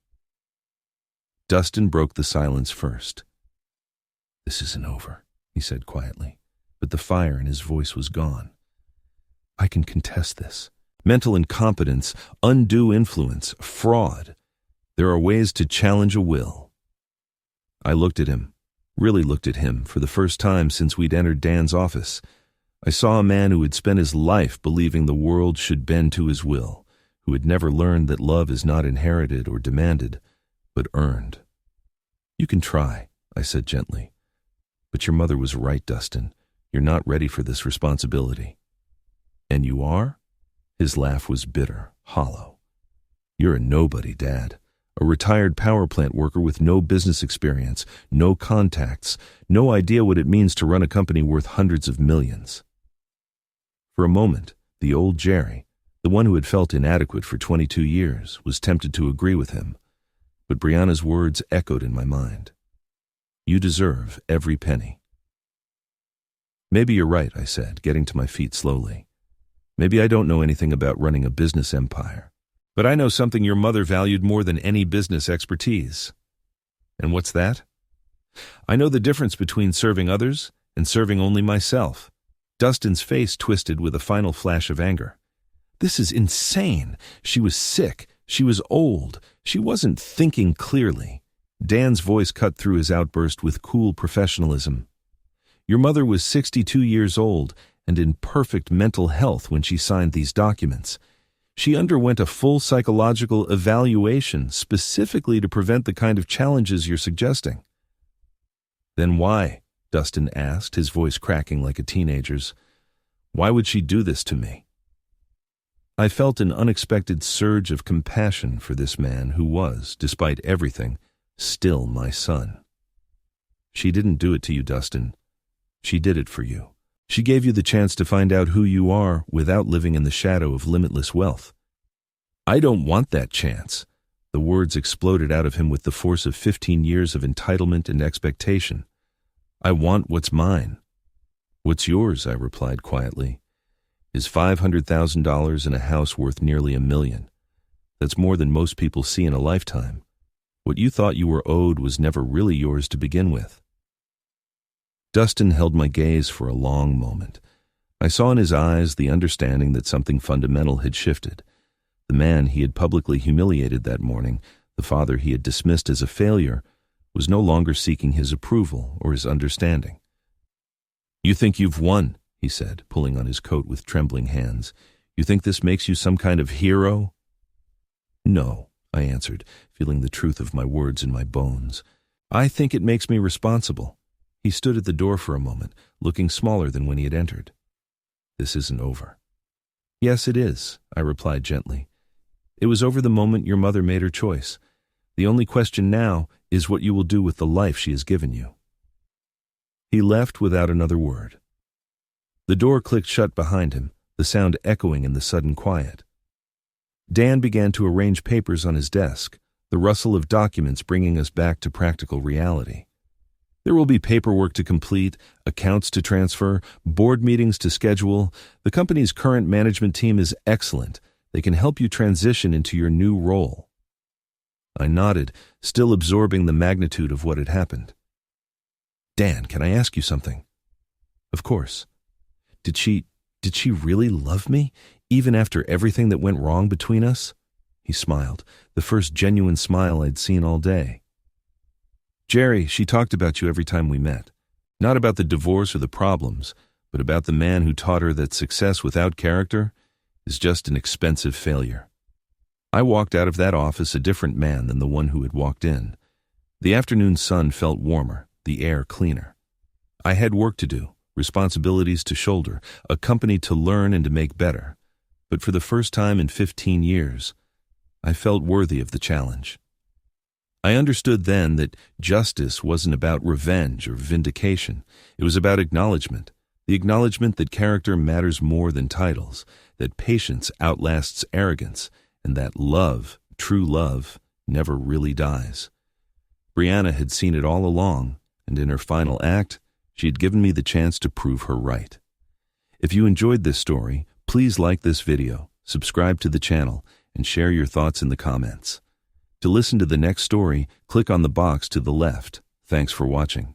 Dustin broke the silence first. "This isn't over," he said quietly, but the fire in his voice was gone. "I can contest this. Mental incompetence, undue influence, fraud. There are ways to challenge a will." I looked at him, really looked at him, for the first time since we'd entered Dan's office. I saw a man who had spent his life believing the world should bend to his will, who had never learned that love is not inherited or demanded, but earned. "You can try," I said gently. "But your mother was right, Dustin. You're not ready for this responsibility." "And you are?" His laugh was bitter, hollow. "You're a nobody, Dad. A retired power plant worker with no business experience, no contacts, no idea what it means to run a company worth hundreds of millions." For a moment, the old Jerry, the one who had felt inadequate for 22 years, was tempted to agree with him. But Brianna's words echoed in my mind. "You deserve every penny." "Maybe you're right," I said, getting to my feet slowly. "Maybe I don't know anything about running a business empire. But I know something your mother valued more than any business expertise." "And what's that?" "I know the difference between serving others and serving only myself." Dustin's face twisted with a final flash of anger. "This is insane." She was sick, She was old. She wasn't thinking clearly. Dan's voice cut through his outburst with cool professionalism. Your mother was 62 years old and in perfect mental health when she signed these documents. She underwent a full psychological evaluation specifically to prevent the kind of challenges you're suggesting. Then why? Dustin asked, his voice cracking like a teenager's. Why would she do this to me? I felt an unexpected surge of compassion for this man who was, despite everything, still my son. She didn't do it to you, Dustin. She did it for you. She gave you the chance to find out who you are without living in the shadow of limitless wealth. I don't want that chance. The words exploded out of him with the force of 15 years of entitlement and expectation. I want what's mine. What's yours? I replied quietly. Is $500,000 in a house worth nearly $1 million. That's more than most people see in a lifetime. What you thought you were owed was never really yours to begin with. Dustin held my gaze for a long moment. I saw in his eyes the understanding that something fundamental had shifted. The man he had publicly humiliated that morning, the father he had dismissed as a failure, was no longer seeking his approval or his understanding. You think you've won, he said, pulling on his coat with trembling hands. You think this makes you some kind of hero? No, I answered, feeling the truth of my words in my bones. I think it makes me responsible. He stood at the door for a moment, looking smaller than when he had entered. This isn't over. Yes, it is, I replied gently. It was over the moment your mother made her choice. The only question now is what you will do with the life she has given you. He left without another word. The door clicked shut behind him, the sound echoing in the sudden quiet. Dan began to arrange papers on his desk, the rustle of documents bringing us back to practical reality. There will be paperwork to complete, accounts to transfer, board meetings to schedule. The company's current management team is excellent. They can help you transition into your new role. I nodded, still absorbing the magnitude of what had happened. Dan, can I ask you something? Of course. Did she really love me, even after everything that went wrong between us? He smiled, the first genuine smile I'd seen all day. Jerry, she talked about you every time we met. Not about the divorce or the problems, but about the man who taught her that success without character is just an expensive failure. I walked out of that office a different man than the one who had walked in. The afternoon sun felt warmer, the air cleaner. I had work to do, responsibilities to shoulder, a company to learn and to make better. But for the first time in 15 years, I felt worthy of the challenge. I understood then that justice wasn't about revenge or vindication. It was about acknowledgement, the acknowledgement that character matters more than titles, that patience outlasts arrogance, and that love, true love, never really dies. Brianna had seen it all along, and in her final act, she had given me the chance to prove her right. If you enjoyed this story, please like this video, subscribe to the channel, and share your thoughts in the comments. To listen to the next story, click on the box to the left. Thanks for watching.